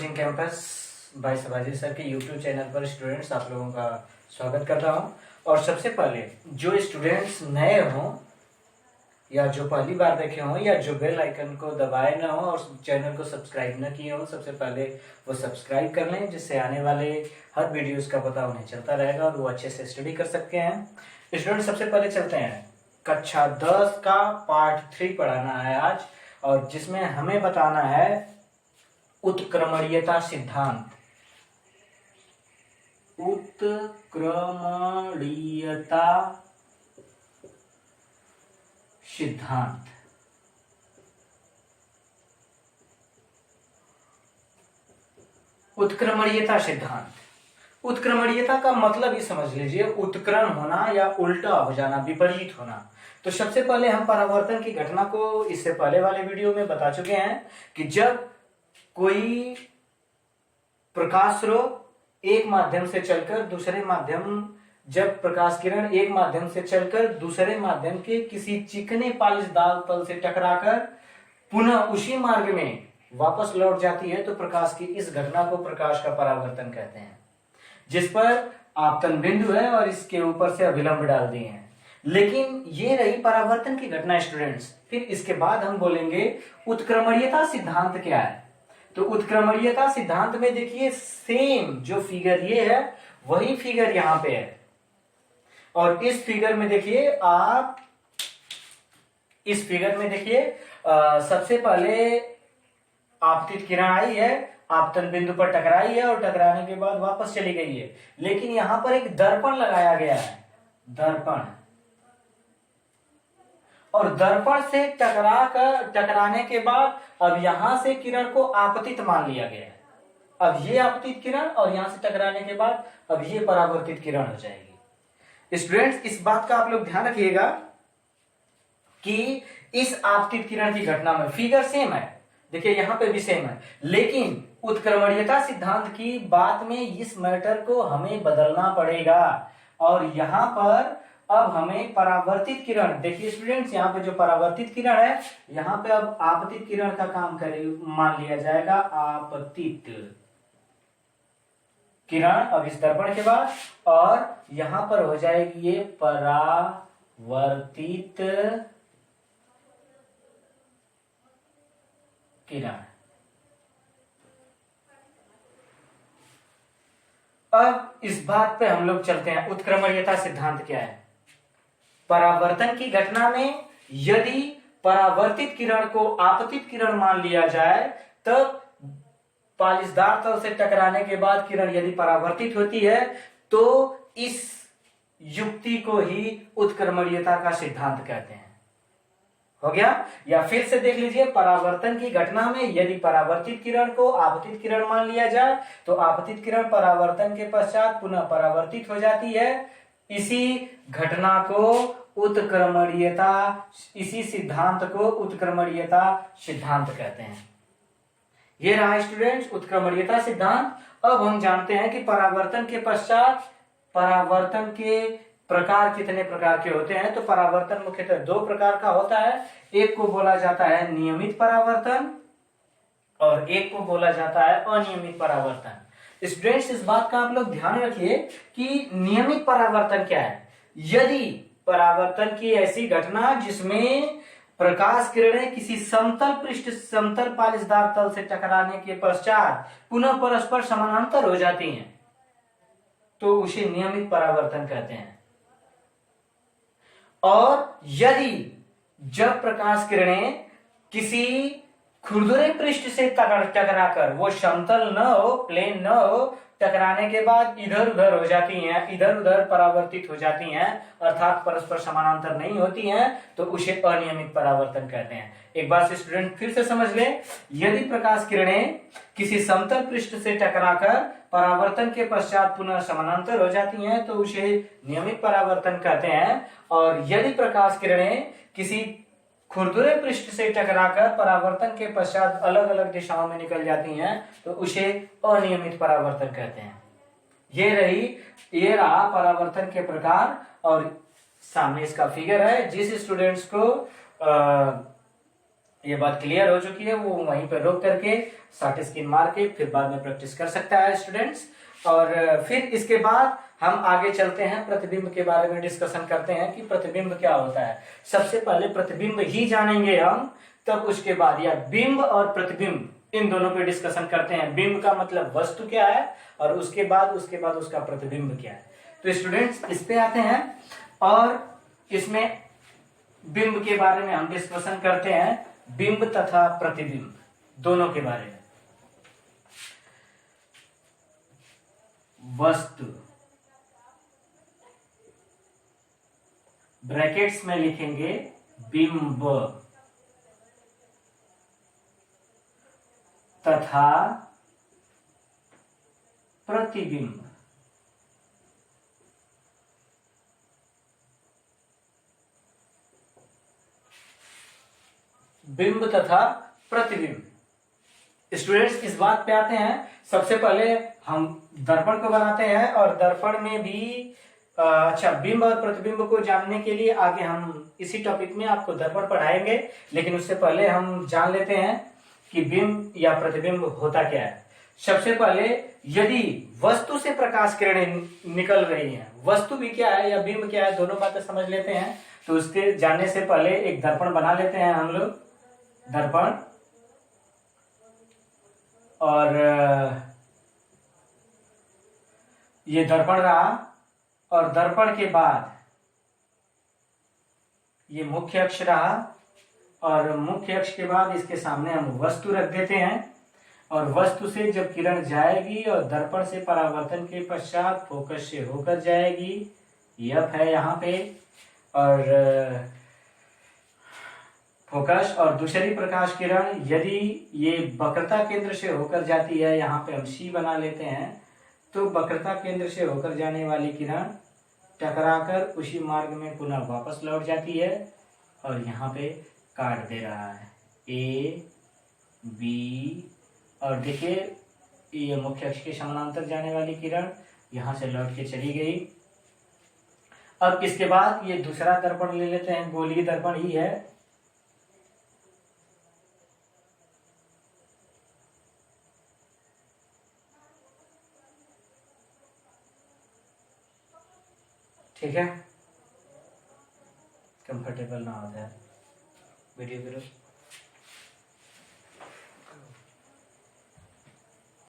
Coaching campus by Shivaji sir के YouTube channel पर students आप लोगों का स्वागत करता हूं। और सबसे पहले जो स्टूडेंट्स नए हों या जो पहली बार देखे हों या जो बेल आइकन को दबाए ना हो और चैनल को सब्सक्राइब ना किए हों, सबसे पहले वो सब्सक्राइब कर लें, जिससे आने वाले हर वीडियोस का पता उन्हें चलता रहेगा और वो अच्छे से स्टडी कर सकते हैं। स्टूडेंट सबसे पहले चलते हैं, कक्षा 10 का पार्ट 3 पढ़ाना है आज, और जिसमें हमें बताना है उत्क्रमणीयता सिद्धांत। उत्क्रमणीयता सिद्धांत। उत्क्रमणीयता सिद्धांत। उत्क्रमणीयता का मतलब ये समझ लीजिए, उत्क्रमण होना या उल्टा हो जाना, विपरीत होना। तो सबसे पहले हम परावर्तन की घटना को इससे पहले वाले वीडियो में बता चुके हैं कि जब कोई प्रकाश स्रोत एक माध्यम से चलकर दूसरे माध्यम, जब प्रकाश किरण एक माध्यम से चलकर दूसरे माध्यम के किसी चिकने पालिशदार तल से टकराकर पुनः उसी मार्ग में वापस लौट जाती है, तो प्रकाश की इस घटना को प्रकाश का परावर्तन कहते हैं, जिस पर आपतन बिंदु है और इसके ऊपर से अभिलंब डाल दिए हैं। लेकिन ये रही परावर्तन की घटना स्टूडेंट्स। फिर इसके बाद हम बोलेंगे उत्क्रमणीयता सिद्धांत क्या है। तो उत्क्रमणीयता सिद्धांत में देखिए, सेम जो फिगर ये है वही फिगर यहां पे है, और इस फिगर में देखिए, आप इस फिगर में देखिए, सबसे पहले आपतित किरण आई है, आपतन बिंदु पर टकराई है और टकराने के बाद वापस चली गई है। लेकिन यहां पर एक दर्पण लगाया गया है, दर्पण, और दर्पण से टकराने के बाद अब यहां से किरण को आपतित मान लिया गया है। अब ये आपतित किरण और यहां से टकराने के बाद अब ये परावर्तित किरण हो जाएगी। स्टूडेंट्स इस बात का आप लोग ध्यान रखिएगा कि इस आपतित किरण की घटना में फिगर सेम है, देखिए यहां पे भी सेम है, लेकिन उत्क्रमणीयता सिद्धांत की बात में इस मैटर को हमें बदलना पड़ेगा। और यहां पर अब हमें परावर्तित किरण, देखिए स्टूडेंट्स यहां पे जो परावर्तित किरण है, यहां पे अब आपतित किरण का काम मान लिया जाएगा, आपतित किरण अब इस दर्पण के बाद, और यहां पर हो जाएगी ये परावर्तित किरण। अब इस बात पे हम लोग चलते हैं, उत्क्रमणीयता सिद्धांत क्या है। परावर्तन की घटना में यदि परावर्तित किरण को आपतित किरण मान लिया जाए, तब पालिशदार तल से टकराने के बाद किरण यदि परावर्तित होती है, तो इस युक्ति को ही उत्क्रमणीयता का सिद्धांत कहते हैं। हो गया? या फिर से देख लीजिए, परावर्तन की घटना में यदि परावर्तित किरण को आपतित किरण मान लिया जाए, तो आपतित किरण परावर्तन के पश्चात पुनः परावर्तित हो जाती है। इसी घटना को उत्क्रमणीयता, इसी सिद्धांत को उत्क्रमणीयता सिद्धांत कहते हैं। ये रहा स्टूडेंट्स उत्क्रमणीयता सिद्धांत। अब हम जानते हैं कि परावर्तन के पश्चात परावर्तन के प्रकार कितने प्रकार के होते हैं। तो परावर्तन मुख्यतः दो प्रकार का होता है, एक को बोला जाता है नियमित परावर्तन और एक को बोला जाता है अनियमित परावर्तन। स्टूडेंट्स इस बात का आप लोग ध्यान रखिए कि नियमित परावर्तन क्या है। यदि परावर्तन की ऐसी घटना जिसमें प्रकाश किरणें किसी समतल पृष्ठ, समतल पालिशदार तल से टकराने के पश्चात पुनः परस्पर समानांतर हो जाती हैं, तो उसे नियमित परावर्तन कहते हैं। और यदि जब प्रकाश किरणें किसी खुरदुरे पृष्ठ से टकराकर, वो समतल न हो, प्लेन न हो, टकराने के बाद इधर उधर हो जाती हैं, इधर उधर परावर्तित हो जाती हैं, अर्थात परस्पर समानांतर नहीं होती हैं, तो उसे अनियमित परावर्तन कहते हैं। एक बार से स्टूडेंट फिर से समझ लें, यदि प्रकाश किरणें किसी समतल पृष्ठ से टकराकर परावर्तन के पश्चात पुनः समानांतर हो जाती हैं, तो उसे नियमित परावर्तन कहते हैं। और यदि प्रकाश किरणें किसी खुरदुरे पृष्ठ से टकराकर परावर्तन के पश्चात अलग अलग दिशाओं में निकल जाती हैं, तो उसे अनियमित परावर्तन कहते हैं। ये रहा परावर्तन के प्रकार, और सामने इसका फिगर है। जिस स्टूडेंट्स को ये बात क्लियर हो चुकी है, वो वहीं पर रोक करके शॉर्ट स्क्रीन मार के फिर बाद में प्रैक्टिस कर सकता है स्टूडेंट्स। और फिर इसके बाद हम आगे चलते हैं, प्रतिबिंब के बारे में डिस्कशन करते हैं कि प्रतिबिंब क्या होता है। सबसे पहले प्रतिबिंब ही जानेंगे हम, तब उसके बाद या बिंब और प्रतिबिंब इन दोनों पे डिस्कशन करते हैं। बिंब का मतलब वस्तु क्या है और उसके बाद उसका प्रतिबिंब क्या है। तो स्टूडेंट्स इस पे आते हैं और इसमें बिंब के बारे में हम डिस्कशन करते हैं, बिंब तथा प्रतिबिंब दोनों के बारे में। वस्तु ब्रैकेट्स में लिखेंगे बिंब तथा प्रतिबिंब। बिंब तथा प्रतिबिंब। स्टूडेंट्स इस बात पे आते हैं, सबसे पहले हम दर्पण को बनाते हैं और दर्पण में भी अच्छा, बिंब और प्रतिबिंब को जानने के लिए आगे हम इसी टॉपिक में आपको दर्पण पढ़ाएंगे, लेकिन उससे पहले हम जान लेते हैं कि बिंब या प्रतिबिंब होता क्या है। सबसे पहले यदि वस्तु से प्रकाश किरणें निकल रही हैं, वस्तु भी क्या है या बिंब क्या है, दोनों बातें समझ लेते हैं। तो उसके जानने से पहले एक दर्पण बना लेते हैं हम लोग, दर्पण। और ये दर्पण रहा, और दर्पण के बाद ये मुख्य अक्ष रहा, और मुख्य अक्ष के बाद इसके सामने हम वस्तु रख देते हैं। और वस्तु से जब किरण जाएगी और दर्पण से परावर्तन के पश्चात फोकस से होकर जाएगी, यह है यहाँ पे, और फोकस। और दूसरी प्रकाश किरण यदि ये वक्रता केंद्र से होकर जाती है, यहाँ पे हम सी बना लेते हैं, तो वक्रता केंद्र से होकर जाने वाली किरण टकराकर उसी मार्ग में पुनः वापस लौट जाती है और यहाँ पे काट दे रहा है ए बी। और देखिए ये मुख्य अक्ष के समानांतर जाने वाली किरण यहाँ से लौट के चली गई। अब इसके बाद ये दूसरा दर्पण ले लेते हैं, गोलीय दर्पण ही है। ठीक है, कंफर्टेबल ना हो जाए वीडियो करो।